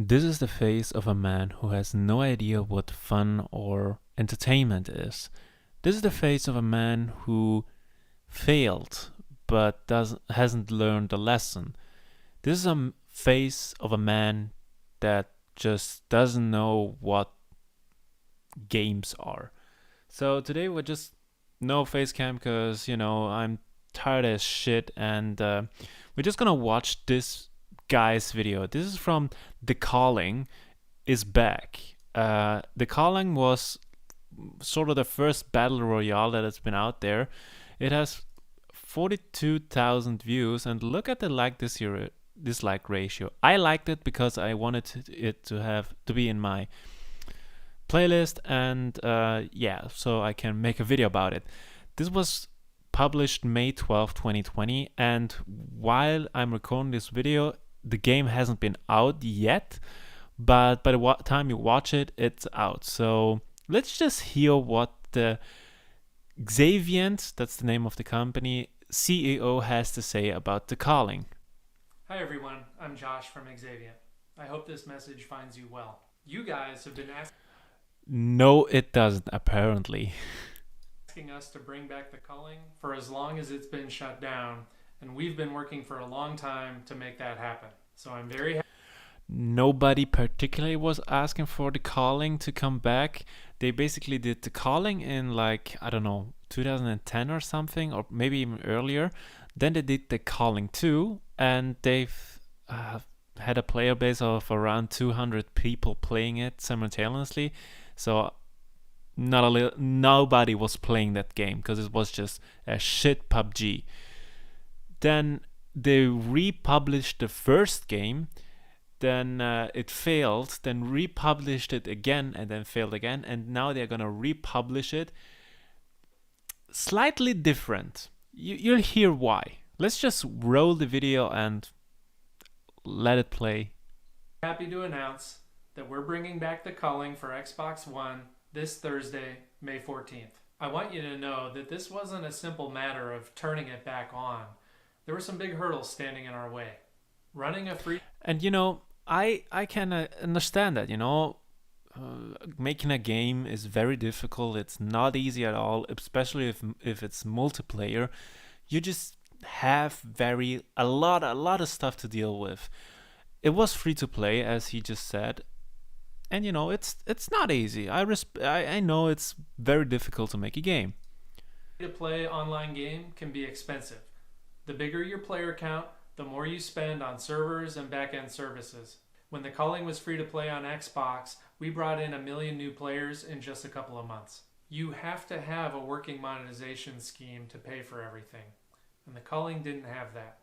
This is the face of a man who has no idea what fun or entertainment is. This is the face of a man who failed but hasn't learned a lesson. This is a face of a man that just doesn't know what games are. So today we're just no face cam because I'm tired as shit, and we're just gonna watch this guy's video. This is from The Culling is back. The Culling was sort of the first battle royale that has been out there. It has 42,000 views, and look at the dislike ratio. I liked it because I wanted it to be in my playlist, and yeah, so I can make a video about it. This was published May 12th, 2020, and while I'm recording this video, the game hasn't been out yet, but by the time you watch it, it's out. So let's just hear what the Xavient, that's the name of the company, CEO has to say about The Calling. Hi everyone, I'm Josh from Xavient. I hope this message finds you well. You guys have been No, it doesn't, apparently. asking us to bring back the culling for as long as it's been shut down, and we've been working for a long time to make that happen. So I'm very happy. Nobody particularly was asking for The Calling to come back. They basically did The Calling in, like, I don't know, 2010 or something, or maybe even earlier. Then they did The Calling 2, and they've had a player base of around 200 people playing it simultaneously. So nobody was playing that game because it was just a shit PUBG. Then they republished the first game, then it failed, then republished it again, and then failed again, and now they're gonna republish it slightly different. You'll hear why. Let's just roll the video and let it play. Happy to announce that we're bringing back the culling for Xbox One this Thursday, May 14th. I want you to know that this wasn't a simple matter of turning it back on. There were some big hurdles standing in our way. Running a free... And I can understand that, making a game is very difficult. It's not easy at all, especially if it's multiplayer. You just have a lot of stuff to deal with. It was free to play, as he just said, and it's not easy. I know it's very difficult to make a game. To play online game can be expensive. The bigger your player count, the more you spend on servers and back-end services. When the culling was free to play on Xbox, we brought in 1 million new players in just a couple of months. You have to have a working monetization scheme to pay for everything, and the culling didn't have that.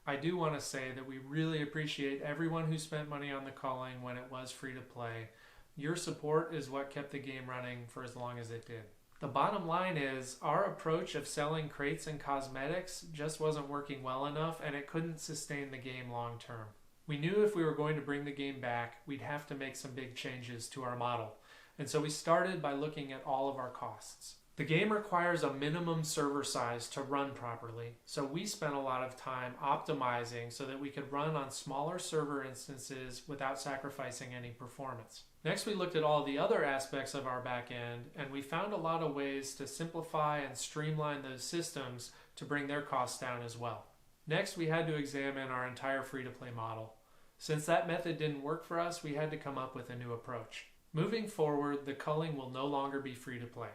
I do want to say that we really appreciate everyone who spent money on the culling when it was free to play. Your support is what kept the game running for as long as it did. The bottom line is, our approach of selling crates and cosmetics just wasn't working well enough, and it couldn't sustain the game long term. We knew if we were going to bring the game back, we'd have to make some big changes to our model. And so we started by looking at all of our costs. The game requires a minimum server size to run properly, so we spent a lot of time optimizing so that we could run on smaller server instances without sacrificing any performance. Next, we looked at all the other aspects of our back end, and we found a lot of ways to simplify and streamline those systems to bring their costs down as well. Next, we had to examine our entire free-to-play model. Since that method didn't work for us, we had to come up with a new approach. Moving forward, the culling will no longer be free to play.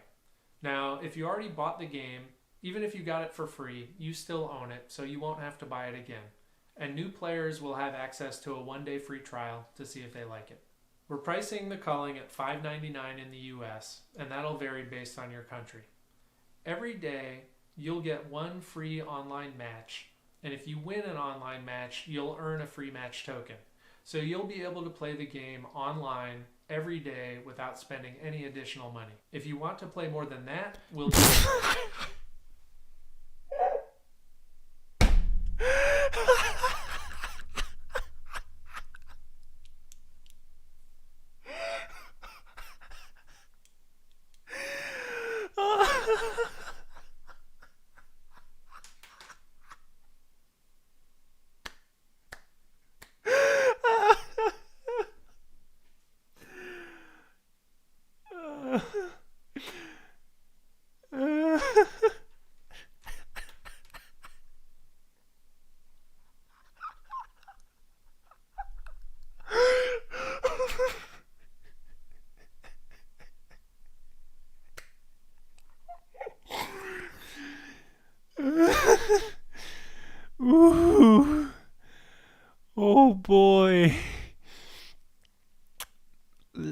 Now, if you already bought the game, even if you got it for free, you still own it, so you won't have to buy it again. And new players will have access to a 1-day free trial to see if they like it. We're pricing the culling at $5.99 in the US, and that'll vary based on your country. Every day, you'll get 1 free online match, and if you win an online match, you'll earn a free match token. So you'll be able to play the game online every day without spending any additional money. If you want to play more than that, we'll do it.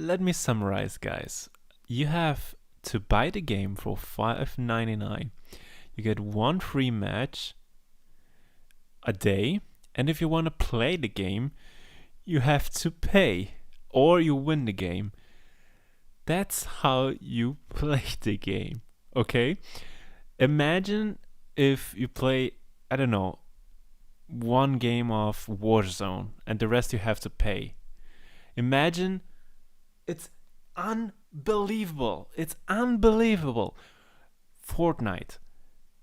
let me summarize, guys. You have to buy the game for $5.99. You get one free match a day, and if you want to play the game, you have to pay or you win the game. That's how you play the game, okay? Imagine if you play, I don't know, one game of Warzone and the rest you have to pay. Imagine, it's unbelievable. It's unbelievable. Fortnite,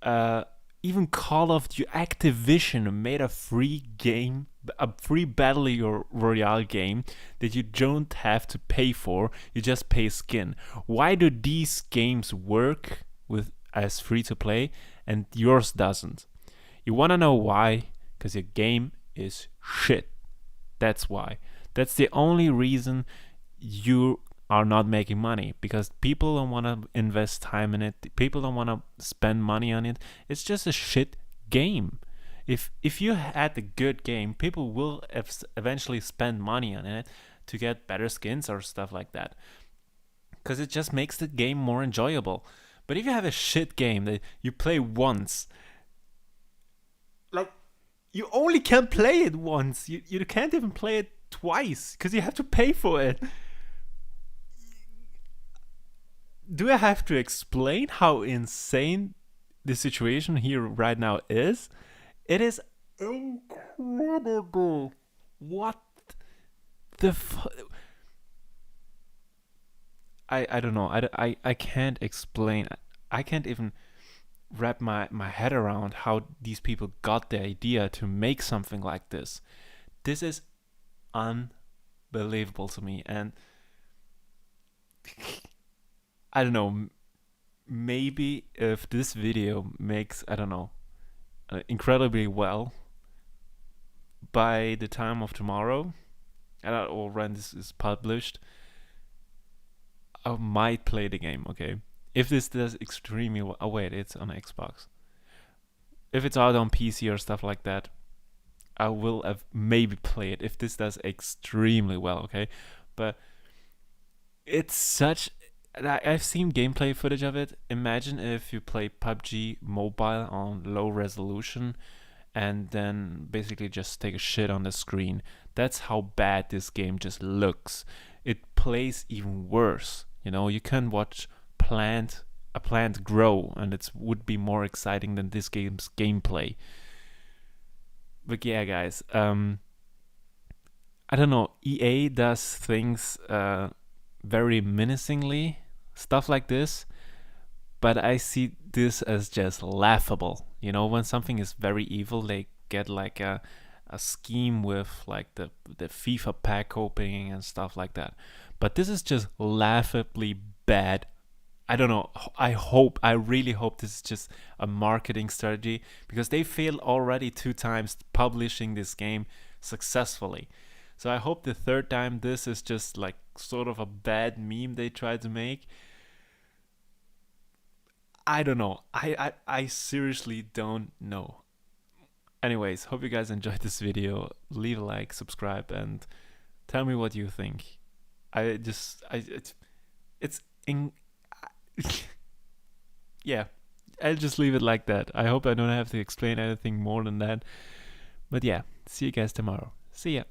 uh, even Call of Duty, Activision made a free game, a free battle royale game that you don't have to pay for. You just pay skin. Why do these games work with as free to play and yours doesn't? You wanna know why? Because your game is shit. That's why. That's the only reason you are not making money, because people don't want to invest time in it. People don't want to spend money on it. It's just a shit game. If you had a good game, people will eventually spend money on it to get better skins or stuff like that, because it just makes the game more enjoyable. But if you have a shit game that you play once, like, you only can play it once. You can't even play it twice because you have to pay for it. Do I have to explain how insane the situation here right now is? It is incredible. What the I don't know. I can't explain. I can't even wrap my head around how these people got the idea to make something like this. This is unbelievable to me, and I don't know. Maybe if this video makes, I don't know, incredibly well by the time of tomorrow, or when this is published, I might play the game. Okay, if this does extremely well. Oh wait, it's on Xbox. If it's out on PC or stuff like that, I will have maybe play it if this does extremely well. Okay, but it's such. I've seen gameplay footage of it. Imagine if you play PUBG Mobile on low resolution and then basically just take a shit on the screen. That's how bad this game just looks. It plays even worse. You know, you can watch a plant grow, and it would be more exciting than this game's gameplay. But yeah, guys, I don't know. EA does things very menacingly, stuff like this, but I see this as just laughable. You know, when something is very evil, they get like a scheme with like the FIFA pack opening and stuff like that. But this is just laughably bad. I don't know. I really hope this is just a marketing strategy, because they failed already 2 times publishing this game successfully. So I hope the third time this is just like sort of a bad meme they tried to make. I don't know. I seriously don't know. Anyways, hope you guys enjoyed this video. Leave a like, subscribe, and tell me what you think. It's in. Yeah, I'll just leave it like that. I hope I don't have to explain anything more than that. But yeah, see you guys tomorrow. See ya.